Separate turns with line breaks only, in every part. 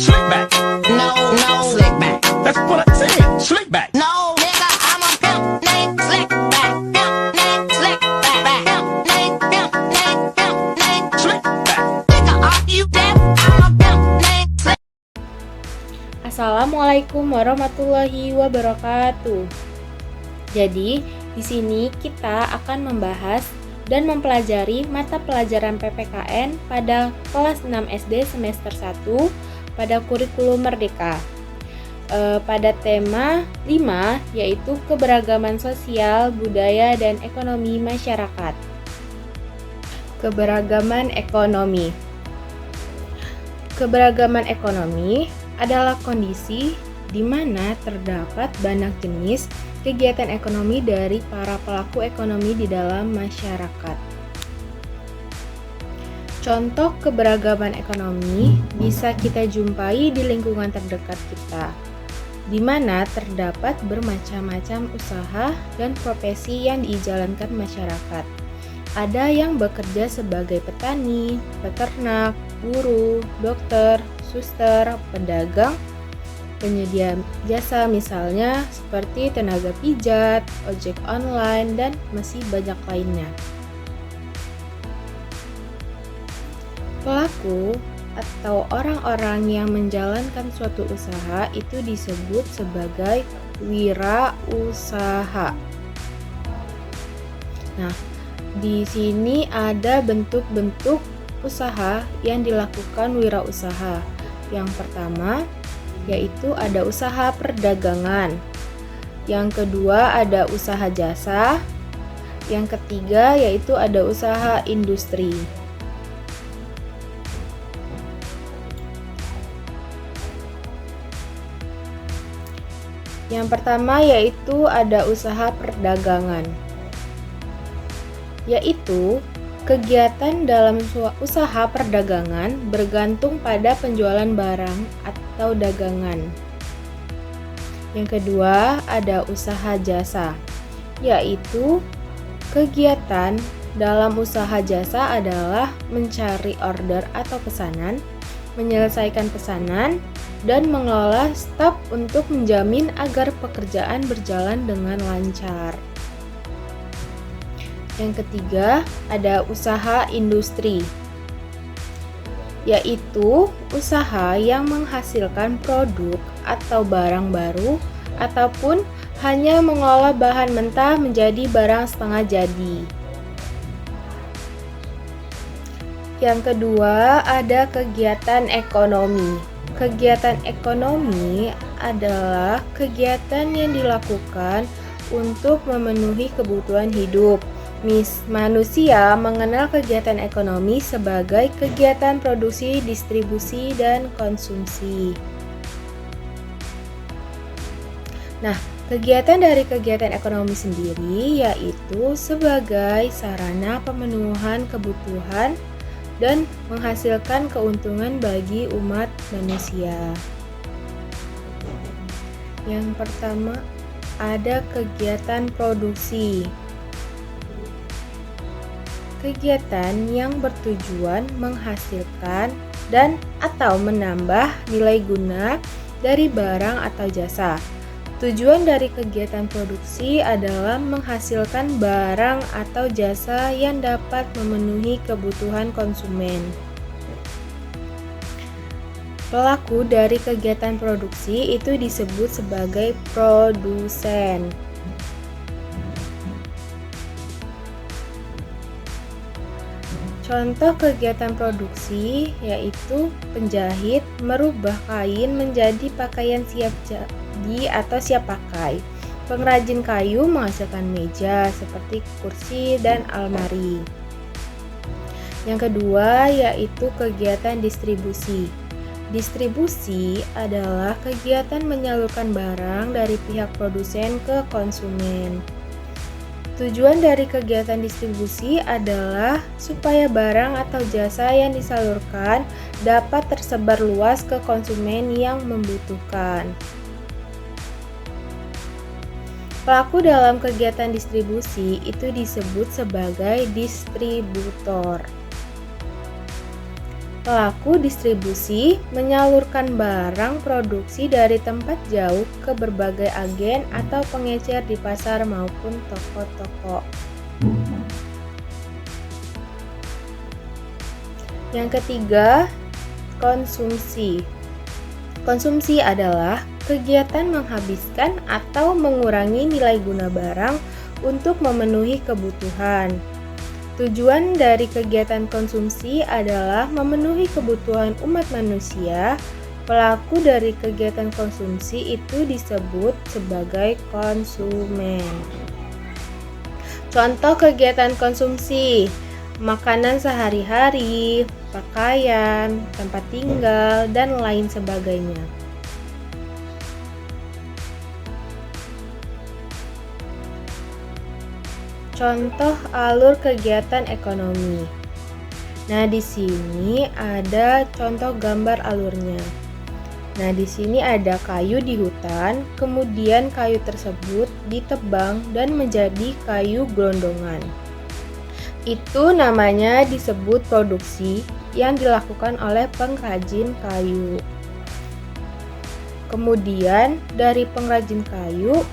Slick back.
No, slick back.
That's what I said. Slick back.
No, nigga, I'm a pimp named Slick Back. Pimp named Slick Back. Pimp named
Slick back.
Nigga, are you deaf? I'm a pimp named Slick.
Assalamualaikum warahmatullahi wabarakatuh. Jadi, di sini kita akan membahas dan mempelajari mata pelajaran PPKN pada kelas 6 SD semester 1 pada kurikulum Merdeka. Pada tema 5 yaitu keberagaman sosial, budaya, dan ekonomi masyarakat. Keberagaman ekonomi. Keberagaman ekonomi adalah kondisi di mana terdapat banyak jenis kegiatan ekonomi dari para pelaku ekonomi di dalam masyarakat. Contoh keberagaman ekonomi bisa kita jumpai di lingkungan terdekat kita, di mana terdapat bermacam-macam usaha dan profesi yang dijalankan masyarakat. Ada yang bekerja sebagai petani, peternak, guru, dokter, suster, pedagang, penyedia jasa misalnya seperti tenaga pijat, ojek online, dan masih banyak lainnya. Pelaku atau orang-orang yang menjalankan suatu usaha itu disebut sebagai wirausaha. Nah, di sini ada bentuk-bentuk usaha yang dilakukan wirausaha. Yang pertama yaitu ada usaha perdagangan. Yang kedua ada usaha jasa. Yang ketiga yaitu ada usaha industri. Yang pertama yaitu ada usaha perdagangan, yaitu kegiatan dalam usaha perdagangan bergantung pada penjualan barang atau dagangan. Yang kedua, ada usaha jasa, yaitu kegiatan dalam usaha jasa adalah mencari order atau pesanan, menyelesaikan pesanan, dan mengelola staf untuk menjamin agar pekerjaan berjalan dengan lancar. Yang ketiga, ada usaha industri, yaitu usaha yang menghasilkan produk atau barang baru ataupun hanya mengolah bahan mentah menjadi barang setengah jadi. Yang kedua, ada kegiatan ekonomi. Kegiatan ekonomi adalah kegiatan yang dilakukan untuk memenuhi kebutuhan hidup. Manusia mengenal kegiatan ekonomi sebagai kegiatan produksi, distribusi, dan konsumsi. Nah, kegiatan dari kegiatan ekonomi sendiri yaitu sebagai sarana pemenuhan kebutuhan dan menghasilkan keuntungan bagi umat manusia. Yang pertama, ada kegiatan produksi. Kegiatan yang bertujuan menghasilkan dan atau menambah nilai guna dari barang atau jasa. Tujuan dari kegiatan produksi adalah menghasilkan barang atau jasa yang dapat memenuhi kebutuhan konsumen. Pelaku dari kegiatan produksi itu disebut sebagai produsen. Contoh kegiatan produksi yaitu penjahit merubah kain menjadi pakaian siap jadi atau siap pakai. Pengrajin kayu menghasilkan meja seperti kursi dan almari. Yang kedua yaitu kegiatan distribusi. Distribusi adalah kegiatan menyalurkan barang dari pihak produsen ke konsumen. Tujuan dari kegiatan distribusi adalah supaya barang atau jasa yang disalurkan dapat tersebar luas ke konsumen yang membutuhkan. Pelaku dalam kegiatan distribusi itu disebut sebagai distributor. Pelaku distribusi menyalurkan barang produksi dari tempat jauh ke berbagai agen atau pengecer di pasar maupun toko-toko. Yang ketiga, konsumsi. Konsumsi adalah kegiatan menghabiskan atau mengurangi nilai guna barang untuk memenuhi kebutuhan. Tujuan dari kegiatan konsumsi adalah memenuhi kebutuhan umat manusia. Pelaku dari kegiatan konsumsi itu disebut sebagai konsumen. Contoh kegiatan konsumsi: makanan sehari-hari, pakaian, tempat tinggal, dan lain sebagainya. Contoh alur kegiatan ekonomi. Nah, di sini ada contoh gambar alurnya. Nah, di sini ada kayu di hutan, kemudian kayu tersebut ditebang dan menjadi kayu gelondongan. Itu namanya disebut produksi yang dilakukan oleh pengrajin kayu. Kemudian dari pengrajin kayu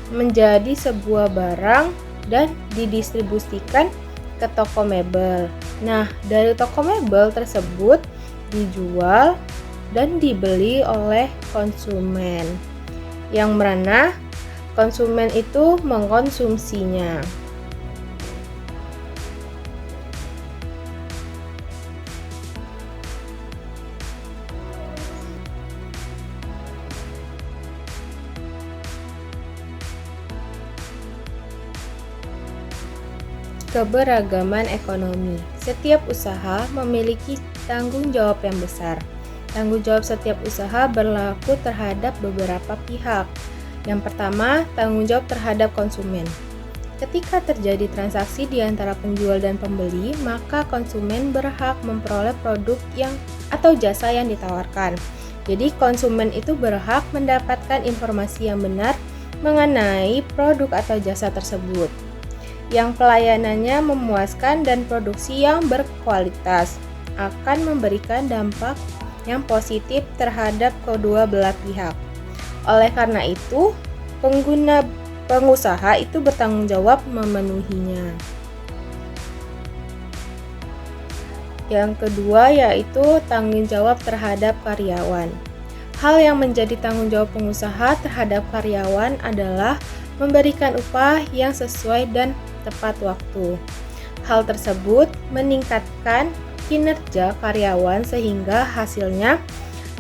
menjadi sebuah barang dan didistribusikan ke toko mebel. Nah, dari toko mebel tersebut dijual dan dibeli oleh konsumen, yang mana konsumen itu mengkonsumsinya. Keberagaman ekonomi. Setiap usaha memiliki tanggung jawab yang besar. Tanggung jawab setiap usaha berlaku terhadap beberapa pihak. Yang pertama, tanggung jawab terhadap konsumen. Ketika terjadi transaksi di antara penjual dan pembeli, maka konsumen berhak memperoleh produk atau jasa yang ditawarkan. Jadi, konsumen itu berhak mendapatkan informasi yang benar mengenai produk atau jasa tersebut, yang pelayanannya memuaskan dan produksi yang berkualitas, akan memberikan dampak yang positif terhadap kedua belah pihak. Oleh karena itu, pengusaha itu bertanggung jawab memenuhinya. Yang kedua yaitu tanggung jawab terhadap karyawan. Hal yang menjadi tanggung jawab pengusaha terhadap karyawan adalah memberikan upah yang sesuai dan tepat waktu. Hal tersebut meningkatkan kinerja karyawan sehingga hasilnya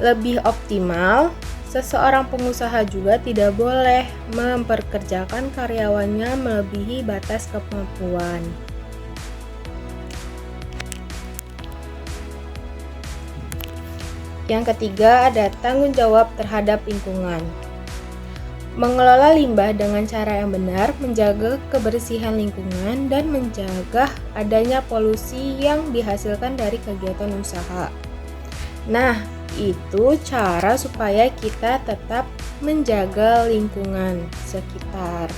lebih optimal. Seseorang pengusaha juga tidak boleh memperkerjakan karyawannya melebihi batas kemampuan. Yang ketiga ada tanggung jawab terhadap lingkungan. Mengelola limbah dengan cara yang benar, menjaga kebersihan lingkungan, dan mencegah adanya polusi yang dihasilkan dari kegiatan usaha. Nah, itu cara supaya kita tetap menjaga lingkungan sekitar.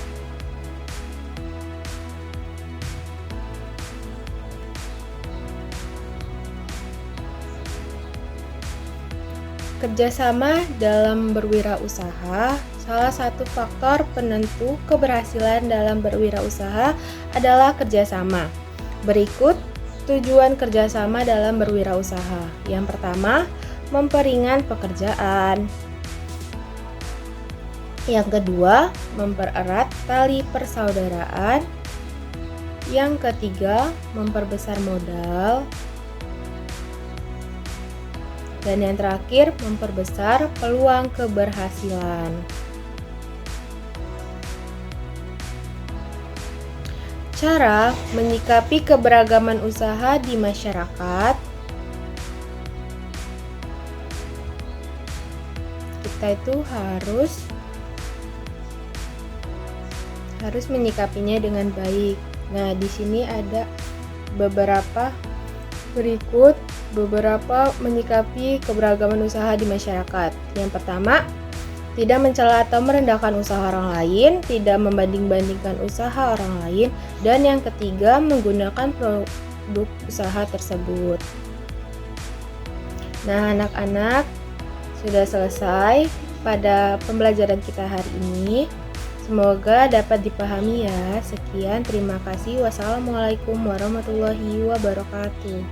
Kerjasama dalam berwirausaha. Salah satu faktor penentu keberhasilan dalam berwirausaha adalah kerjasama. Berikut tujuan kerjasama dalam berwirausaha. Yang pertama, memperingan pekerjaan. Yang kedua, mempererat tali persaudaraan. Yang ketiga, memperbesar modal. Dan yang terakhir, memperbesar peluang keberhasilan. Cara menyikapi keberagaman usaha di masyarakat. Kita itu harus menyikapinya dengan baik. Nah, di sini ada beberapa menyikapi keberagaman usaha di masyarakat. Yang pertama, tidak mencela atau merendahkan usaha orang lain, tidak membanding-bandingkan usaha orang lain, dan yang ketiga, menggunakan produk usaha tersebut. Nah, anak-anak, sudah selesai pada pembelajaran kita hari ini. Semoga dapat dipahami ya. Sekian, terima kasih. Wassalamualaikum warahmatullahi wabarakatuh.